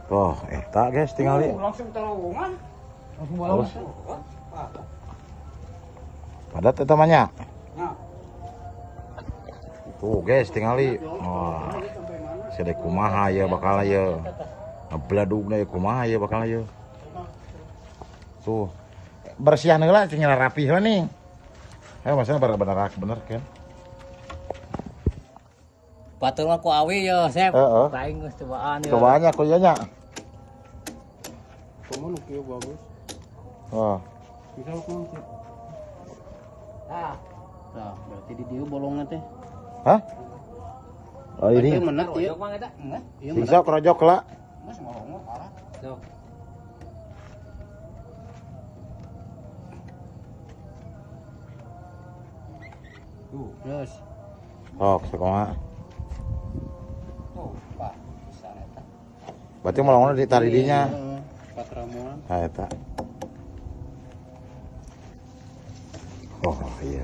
Oh, eta guys tinggal langsung terowongan. Langsung bola. padat eta mah nya. Nah, Tuh guys tinggali. Wah. Sedek kumaha ya bakal ya. Bladugna ya kumaha ya bakal ya. Tuh. Bersihan heula tinggal rapih lah nih. Maksudnya bener-bener bener kan. Batur mah ku awi ya, Sep. Heeh. Lain geus cobaan ya. Cobaannya ku ieu nya. kamu kieu bagus. Oh. Bisa kan. Ah. Nah, berarti di dieu bolongna teh. Hah? Oh ini. Menet ieu. Jok mah eta. Enggak. Ieu Siksa kerojok lah. Mas ngolong parah. Jok. Tuh, terus. Oh, sakumaha. Tuh, Pak. Bisa eta. Berarti molongna ditarik dinya. Heeh. Patramuan. Ha eta. Oh iya.